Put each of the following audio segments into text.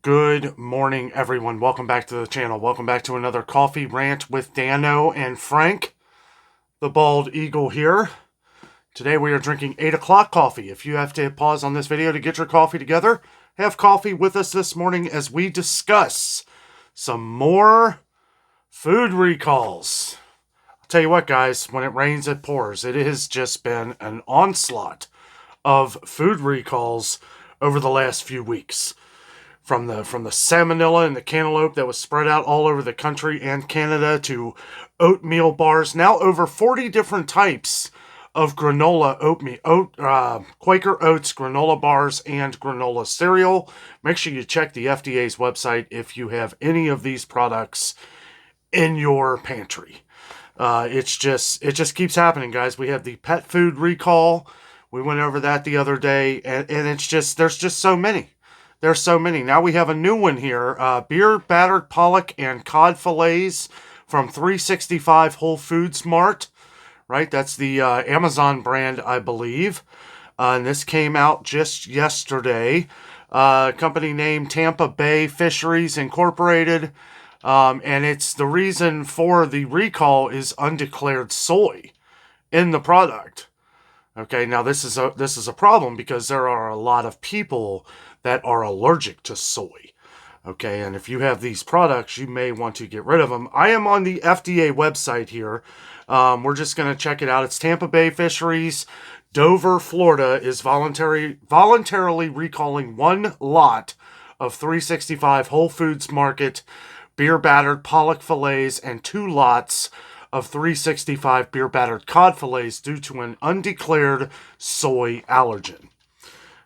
Good morning, everyone. Welcome back to the channel. Welcome back to another coffee rant with Dano and Frank, the bald eagle here. Today we are drinking 8 o'clock coffee. If you have to pause on this video to get your coffee together, have coffee with us this morning as we discuss some more food recalls. I'll tell you what, guys, when it rains, it pours. It has just been an onslaught of food recalls over the last few weeks. From the salmonella and the cantaloupe that was spread out all over the country and Canada to oatmeal bars. Now over 40 different types of granola Quaker Oats granola bars and granola cereal. Make sure you check the FDA's website if you have any of these products in your pantry. It just keeps happening, guys. We have the pet food recall. We went over that the other day, and there's just so many. There's so many. Now we have a new one here. Beer battered pollock and cod fillets from 365 Whole Foods Mart. Right? That's the Amazon brand, I believe. And this came out just yesterday. Company name Tampa Bay Fisheries Incorporated. And it's the reason for the recall is undeclared soy in the product. Okay, now this is a problem because there are a lot of people that are allergic to soy. Okay, and if you have these products, you may want to get rid of them. I am on the FDA website here. We're just going to check it out. It's Tampa Bay Fisheries. Dover, Florida is voluntarily recalling one lot of 365 Whole Foods Market beer battered pollock fillets and 2 lots of 365 beer battered cod fillets due to an undeclared soy allergen.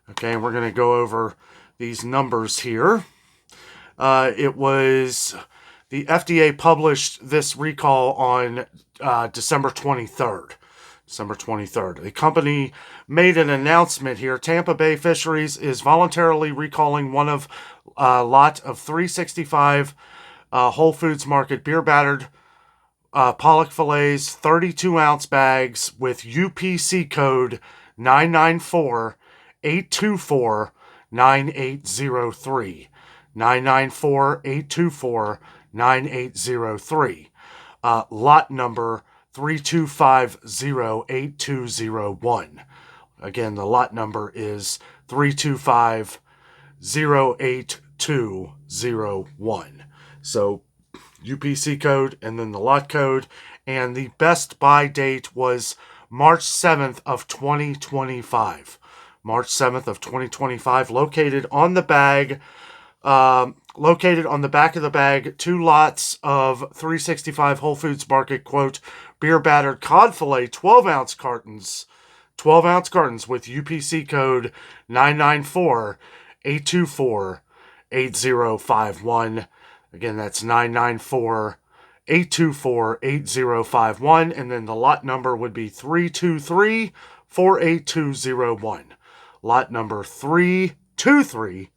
Okay, and we're going to go over these numbers here. It was the FDA published this recall on December 23rd. December 23rd. The company made an announcement here. Tampa Bay Fisheries is voluntarily recalling one of a lot of 365 Whole Foods Market beer battered pollock fillets, 32-ounce bags with UPC code 994-824-9803. 994-824-9803. Lot number 32508201. Again, the lot number is 32508201. So UPC code and then the lot code, and the best buy date was March 7th of 2025. March 7th of 2025, located on the bag, located on the back of the bag, 2 lots of 365 Whole Foods Market, quote, beer battered cod fillet, 12-ounce cartons, 12-ounce cartons with UPC code 994-824-8051. Again, that's 994-824-8051, and then the lot number would be 323-48201. Lot number 323,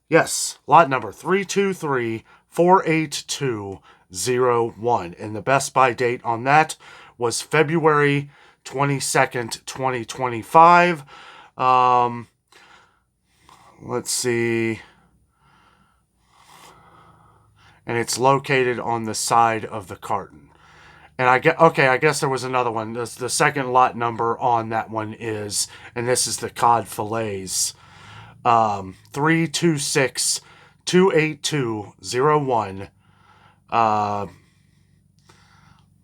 yes, lot number 323-48201. And the best buy date on that was February 22nd, 2025. Let's see. And it's located on the side of the carton. And I guess there was another one. The second lot number on that one is, and this is the cod fillets, 326-28201.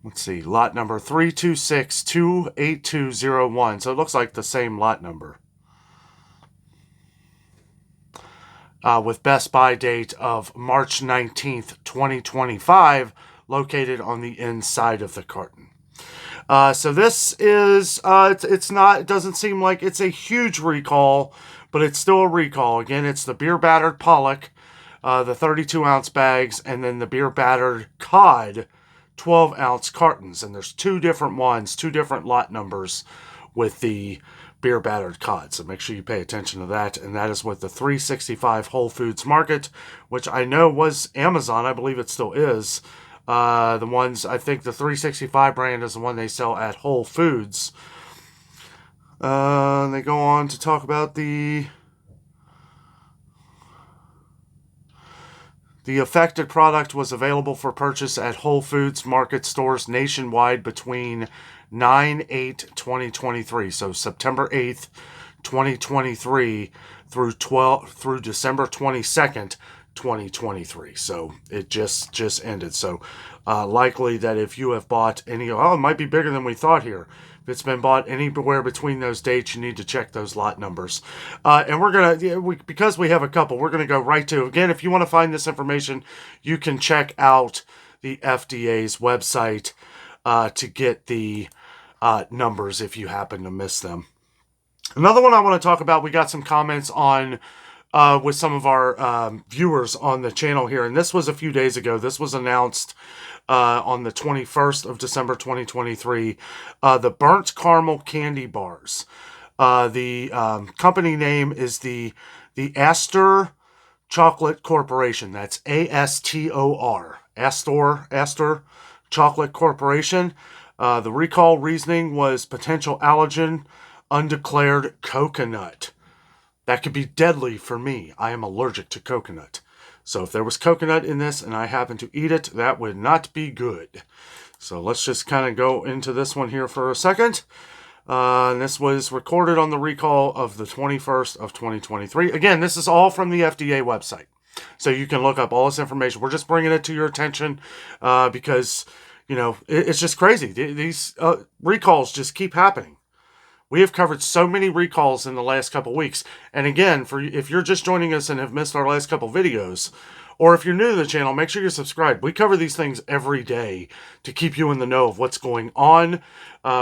Let's see, lot number 326-28201. So it looks like the same lot number. With best buy date of March 19th, 2025, located on the inside of the carton. So this is, it doesn't seem like it's a huge recall, but it's still a recall. Again, it's the beer battered pollock, the 32-ounce bags, and then the beer battered cod, 12-ounce cartons. And there's 2 different ones, 2 different lot numbers with the beer battered cod. So make sure you pay attention to that. And that is with the 365 Whole Foods Market, which I know was Amazon. I believe it still is. The ones, I think the 365 brand is the one they sell at Whole Foods. They go on to talk about the The affected product was available for purchase at Whole Foods Market stores nationwide between 9/8/2023, so September 8th, 2023 through December 22nd, 2023. So it just ended. So likely that if you have bought any, it might be bigger than we thought here. If it's been bought anywhere between those dates, you need to check those lot numbers. And we're going to, because we have a couple, we're going to go right to, again, if you want to find this information, you can check out the FDA's website to get the numbers if you happen to miss them. Another one I want to talk about, we got some comments on with some of our viewers on the channel here, and this was a few days ago. This was announced on the 21st of December 2023, the Burnt Caramel Candy Bars. The company name is the Astor Chocolate Corporation. That's ASTOR. Astor Chocolate Corporation. The recall reasoning was potential allergen, undeclared coconut. That could be deadly for me. I am allergic to coconut. So if there was coconut in this and I happen to eat it, that would not be good. So let's just kind of go into this one here for a second. And this was recorded on the recall of the 21st of 2023. Again, this is all from the FDA website. So you can look up all this information. We're just bringing it to your attention because, you know, it's just crazy. These recalls just keep happening. We have covered so many recalls in the last couple weeks. And again, if you're just joining us and have missed our last couple videos, or if you're new to the channel, make sure you're subscribed. We cover these things every day to keep you in the know of what's going on.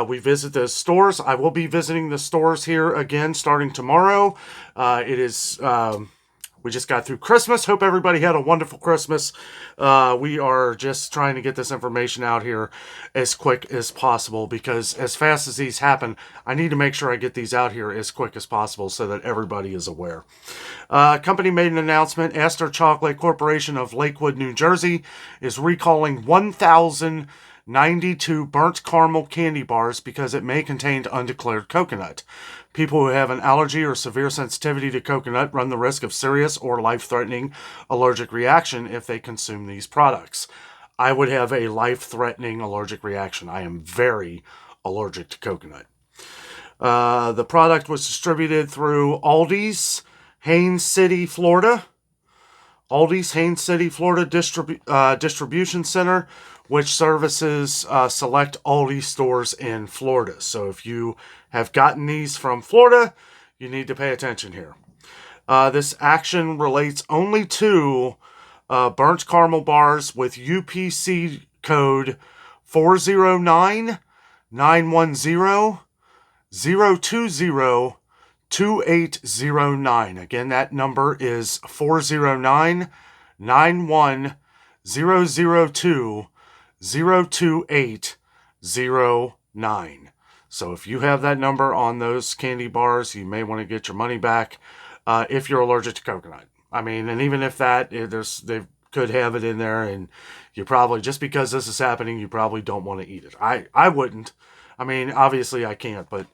We visit the stores. I will be visiting the stores here again starting tomorrow. We just got through Christmas. Hope everybody had a wonderful Christmas. We are just trying to get this information out here as quick as possible because as fast as these happen, I need to make sure I get these out here as quick as possible so that everybody is aware. Company made an announcement. Astor Chocolate Corporation of Lakewood, New Jersey is recalling 1,092 burnt caramel candy bars because it may contain undeclared coconut. People who have an allergy or severe sensitivity to coconut run the risk of serious or life-threatening allergic reaction if they consume these products. I would have a life-threatening allergic reaction. I am very allergic to coconut. The product was distributed through Aldi's Haines City, Florida. Aldi's Haines City, Florida Distribution Center, which services select Aldi stores in Florida. So if you have gotten these from Florida, you need to pay attention here. This action relates only to burnt caramel bars with UPC code 409-910-020-2809. Again, that number is 409-910-02809. So if you have that number on those candy bars, you may want to get your money back if you're allergic to coconut. I mean, and even if they could have it in there, and you probably, just because this is happening, you probably don't want to eat it. I wouldn't. I mean, obviously I can't, but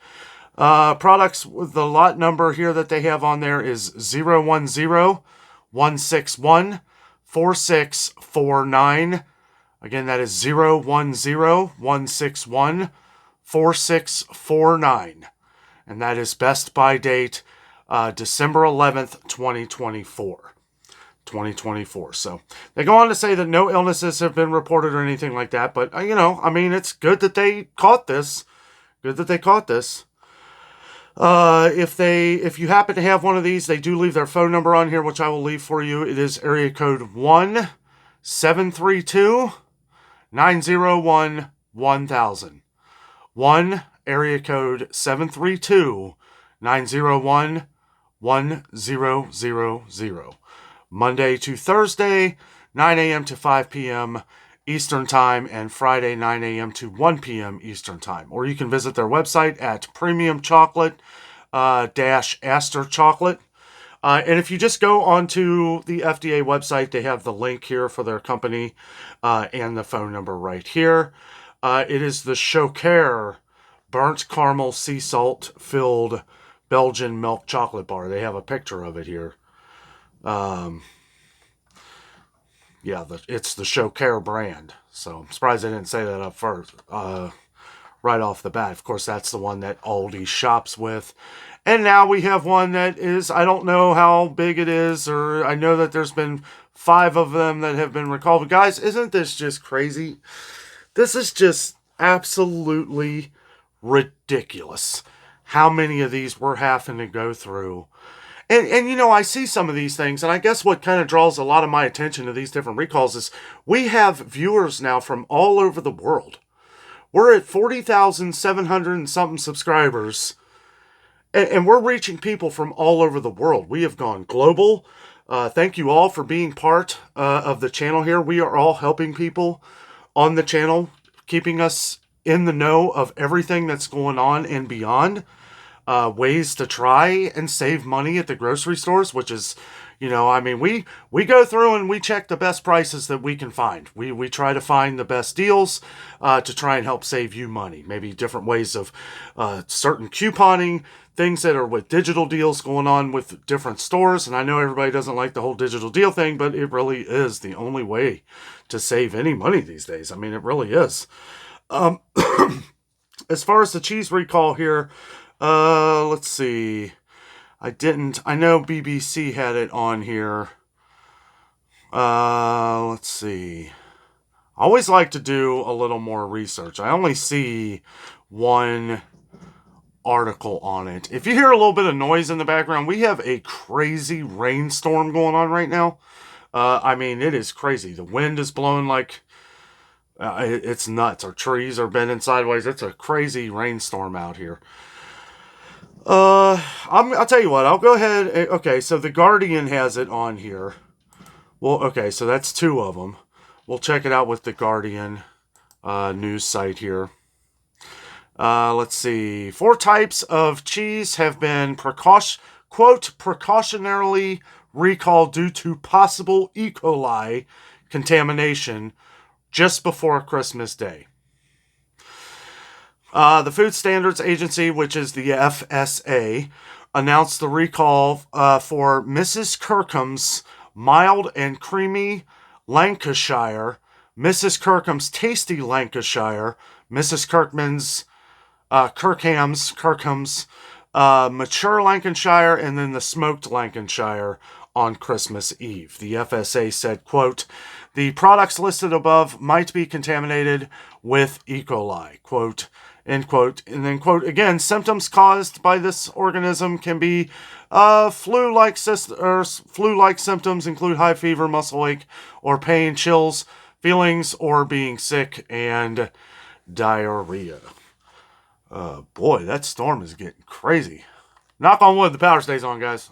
products, the lot number here that they have on there is 010-161-4649. Again, that is 010-161-4649. And that is best by date December 11th, 2024. 2024. So they go on to say that no illnesses have been reported or anything like that. But, you know, I mean, it's good that they caught this. Good that they caught this. If you happen to have one of these, they do leave their phone number on here, which I will leave for you. It is area code 1-732-901-1000. 1 area code 732-901-1000. Monday to Thursday, 9 a.m. to 5 p.m. Eastern Time, and Friday, 9 a.m. to 1 p.m. Eastern Time. Or you can visit their website at Premium Chocolate Astor Chocolate. And if you just go onto the FDA website, they have the link here for their company and the phone number right here. It is the Chocaire Burnt Caramel Sea Salt Filled Belgian Milk Chocolate Bar. They have a picture of it here. yeah, it's the Show brand. So I'm surprised they didn't say that up first, right off the bat. Of course, that's the one that Aldi shops with. And now we have one that is, I don't know how big it is, or I know that there's been 5 of them that have been recalled. But guys, isn't this just crazy? This is just absolutely ridiculous how many of these we're having to go through. And you know, I see some of these things, and I guess what kind of draws a lot of my attention to these different recalls is we have viewers now from all over the world. We're at 40,700 and something subscribers, and we're reaching people from all over the world. We have gone global. Thank you all for being part of the channel here. We are all helping people on the channel, keeping us in the know of everything that's going on and beyond. Ways to try and save money at the grocery stores, which is, you know, I mean, we go through and we check the best prices that we can find. We try to find the best deals to try and help save you money. Maybe different ways of certain couponing, things that are with digital deals going on with different stores. And I know everybody doesn't like the whole digital deal thing, but it really is the only way to save any money these days. I mean, it really is. As far as the cheese recall here, let's see. I know BBC had it on here. Let's see. I always like to do a little more research. I only see one article on it. If you hear a little bit of noise in the background, we have a crazy rainstorm going on right now. I mean, it is crazy. The wind is blowing like it's nuts. Our trees are bending sideways. It's a crazy rainstorm out here. I'll tell you what. I'll go ahead. Okay, so the Guardian has it on here. Well, okay, so that's 2 of them. We'll check it out with the Guardian news site here. Let's see. 4 types of cheese have been precautionarily recalled due to possible E. coli contamination just before Christmas Day. The Food Standards Agency, which is the FSA, announced the recall for Mrs. Kirkham's Mild and Creamy Lancashire, Mrs. Kirkham's Tasty Lancashire, Mrs. Kirkham's Mature Lancashire, and then the Smoked Lancashire on Christmas Eve. The FSA said, quote, the products listed above might be contaminated with E. coli, quote, end quote. And then, quote, again, symptoms caused by this organism can be flu-like symptoms include high fever, muscle ache, or pain, chills, feelings, or being sick, and diarrhea. Boy, that storm is getting crazy. Knock on wood, the power stays on, guys.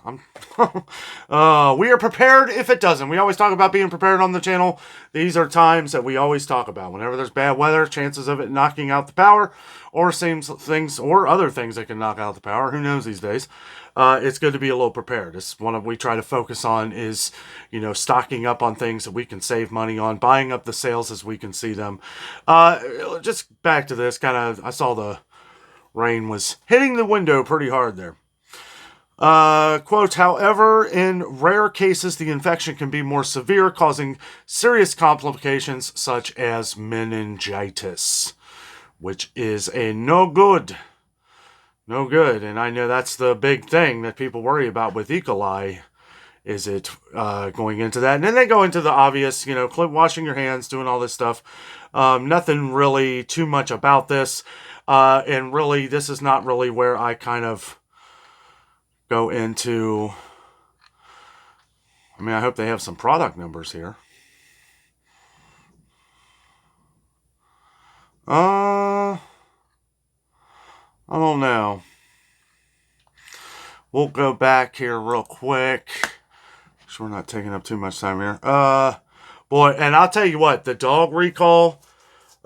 We are prepared if it doesn't. We always talk about being prepared on the channel. These are times that we always talk about. Whenever there's bad weather, chances of it knocking out the power, or things, or other things that can knock out the power. Who knows these days? It's good to be a little prepared. It's one of we try to focus on is, you know, stocking up on things that we can save money on, buying up the sales as we can see them. Just back to this, I saw the rain was hitting the window pretty hard there. Quote, however, in rare cases, the infection can be more severe, causing serious complications such as meningitis, which is a no good. No good. And I know that's the big thing that people worry about with E. coli. Is it going into that? And then they go into the obvious, you know, washing your hands, doing all this stuff. Nothing really too much about this. And really, this is not really where I kind of go into. I mean, I hope they have some product numbers here. I don't know. We'll go back here real quick. Sure, we're not taking up too much time here. Boy, and I'll tell you what, the dog recall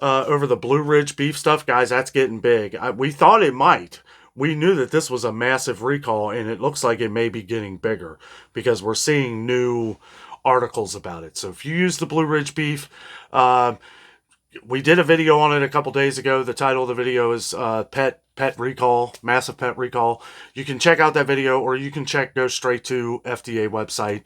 over the Blue Ridge beef stuff, guys, that's getting big. We thought it might. We knew that this was a massive recall, and it looks like it may be getting bigger because we're seeing new articles about it. So if you use the Blue Ridge beef, we did a video on it a couple days ago. The title of the video is Pet Recall, Massive Pet Recall. You can check out that video, or you can go straight to FDA website.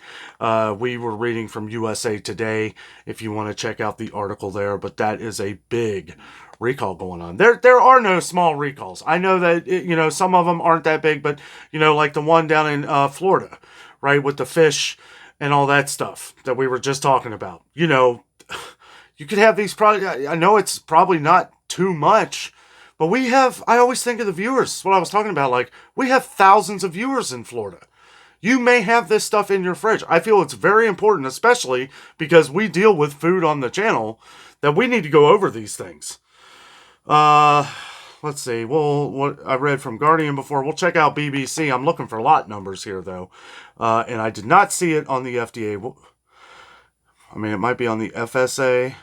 We were reading from USA Today if you want to check out the article there, but that is a big recall going on. There are no small recalls. I know that, some of them aren't that big, but, like the one down in Florida, right, with the fish and all that stuff that we were just talking about. You could have these probably, I know it's probably not too much, but I always think of the viewers, what I was talking about, like, we have thousands of viewers in Florida. You may have this stuff in your fridge. I feel it's very important, especially because we deal with food on the channel, that we need to go over these things. Let's see. Well, what I read from Guardian before, we'll check out BBC. I'm looking for lot numbers here, though. And I did not see it on the FDA. I mean, it might be on the FSA.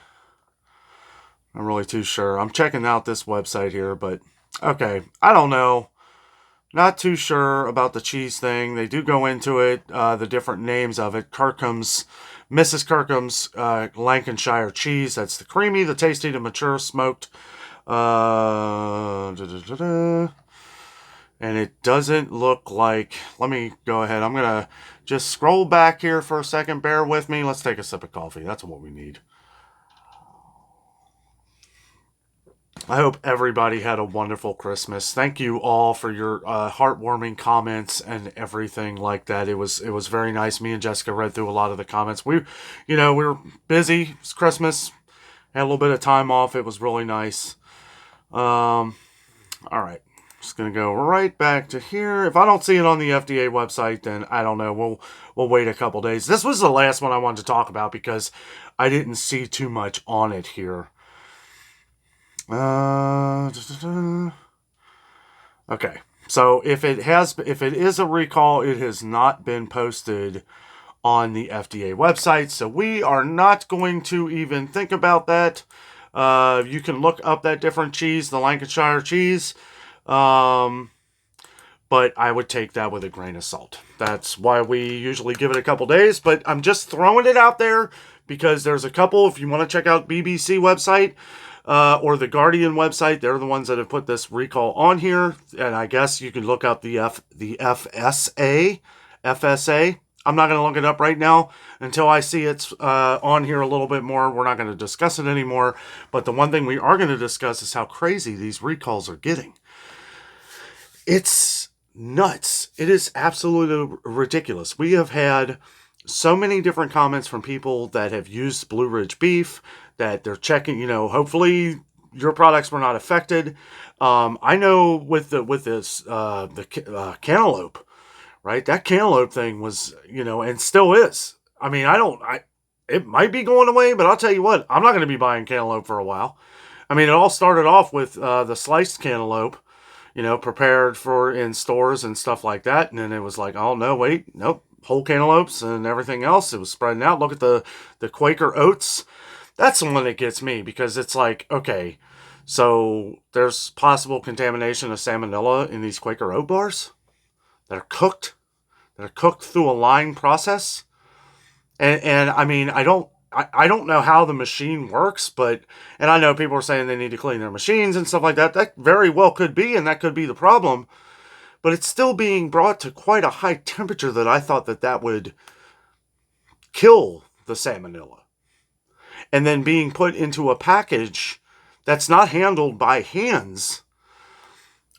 I'm really too sure. I'm checking out this website here, but okay. I don't know. Not too sure about the cheese thing. They do go into it, the different names of it. Kirkham's, Mrs. Kirkham's Lancashire cheese. That's the creamy, the tasty, the mature, smoked. And it doesn't look like... Let me go ahead. I'm going to just scroll back here for a second. Bear with me. Let's take a sip of coffee. That's what we need. I hope everybody had a wonderful Christmas. Thank you all for your heartwarming comments and everything like that. It was very nice. Me and Jessica read through a lot of the comments. We were busy. It's Christmas. Had a little bit of time off. It was really nice. All right. Just going to go right back to here. If I don't see it on the FDA website, then I don't know. We'll wait a couple days. This was the last one I wanted to talk about because I didn't see too much on it here. Okay. So if it is a recall, it has not been posted on the FDA website. So we are not going to even think about that. You can look up that different cheese, the Lancashire cheese. But I would take that with a grain of salt. That's why we usually give it a couple days. But I'm just throwing it out there because there's a couple. If you want to check out BBC website or the Guardian website, they're the ones that have put this recall on here. And I guess you can look up the FSA. I'm not going to look it up right now until I see it's on here a little bit more. We're not going to discuss it anymore. But the one thing we are going to discuss is how crazy these recalls are getting. It's nuts. It is absolutely ridiculous. We have had so many different comments from people that have used Blue Ridge beef, that they're checking, hopefully your products were not affected. I know with this cantaloupe, right? That cantaloupe thing was, and still is. I mean, it might be going away, but I'll tell you what, I'm not going to be buying cantaloupe for a while. I mean, it all started off with the sliced cantaloupe, prepared for in stores and stuff like that. And then it was like, oh, no, wait, nope, whole cantaloupes and everything else. It was spreading out. Look at the Quaker oats. That's the one that gets me because it's like, okay, so there's possible contamination of salmonella in these Quaker oat bars that are cooked through a line process. And I mean, I don't know how the machine works, and I know people are saying they need to clean their machines and stuff like that. That very well could be, and that could be the problem. But it's still being brought to quite a high temperature that I thought that would kill the salmonella. And then being put into a package that's not handled by hands.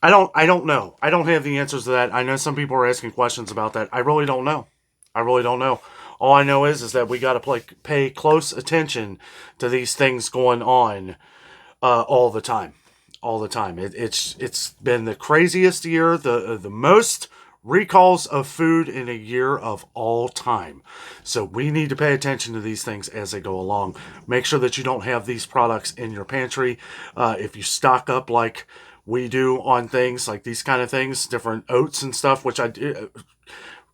I don't know. I don't have the answers to that. I know some people are asking questions about that. I really don't know. All I know is that we got to pay close attention to these things going on all the time. It's been the craziest year, the most recalls of food in a year of all time. So we need to pay attention to these things as they go along. Make sure that you don't have these products in your pantry. If you stock up like we do on things like these kind of things, different oats and stuff, which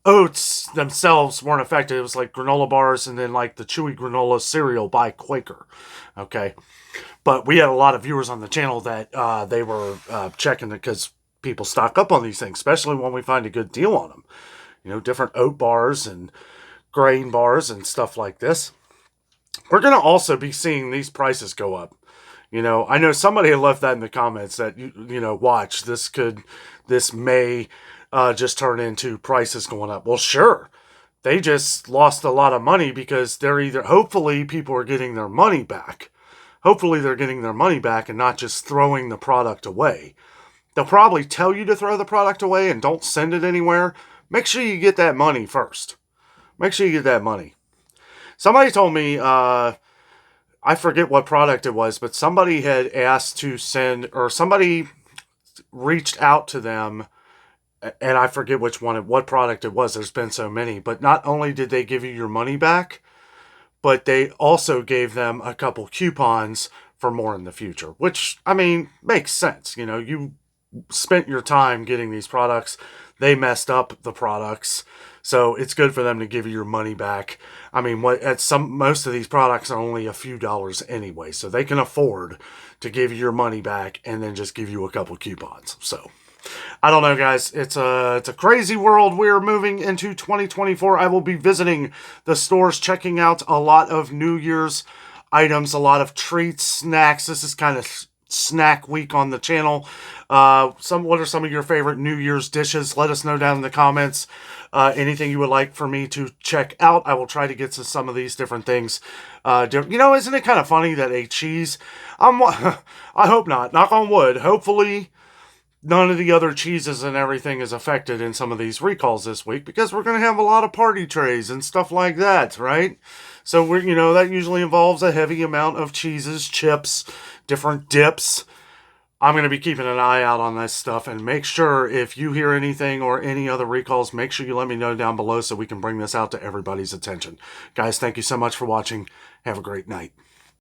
oats themselves weren't affected. It was like granola bars and then like the chewy granola cereal by Quaker. Okay. But we had a lot of viewers on the channel that they were checking it because people stock up on these things, especially when we find a good deal on them. Different oat bars and grain bars and stuff like this. We're going to also be seeing these prices go up. You know, I know somebody had left that in the comments that, watch, this may just turn into prices going up. Well, sure. They just lost a lot of money because hopefully people are getting their money back. Hopefully they're getting their money back and not just throwing the product away. They'll probably tell you to throw the product away and don't send it anywhere. Make sure you get that money first. Make sure you get that money. Somebody told me, I forget what product it was, but somebody had asked to send, or somebody reached out to them, and I forget what product it was. There's been so many, but not only did they give you your money back, but they also gave them a couple coupons for more in the future, which, I mean, makes sense. You know, you spent your time getting these products. They messed up the products. So it's good for them to give you your money back. I mean, most of these products are only a few dollars anyway, so they can afford to give you your money back and then just give you a couple coupons. So I don't know, guys. It's a crazy world. We're moving into 2024. I will be visiting the stores, checking out a lot of New Year's items, a lot of treats, snacks. This is kind of snack week on the channel. What are some of your favorite New Year's dishes? Let us know down in the comments. Anything you would like for me to check out, I will try to get to some of these different things. Isn't it kind of funny that a cheese? I hope not. Knock on wood. Hopefully, none of the other cheeses and everything is affected in some of these recalls this week, because we're going to have a lot of party trays and stuff like that, right? So that usually involves a heavy amount of cheeses, chips, different dips. I'm going to be keeping an eye out on this stuff, and make sure if you hear anything or any other recalls, make sure you let me know down below so we can bring this out to everybody's attention. Guys, thank you so much for watching. Have a great night.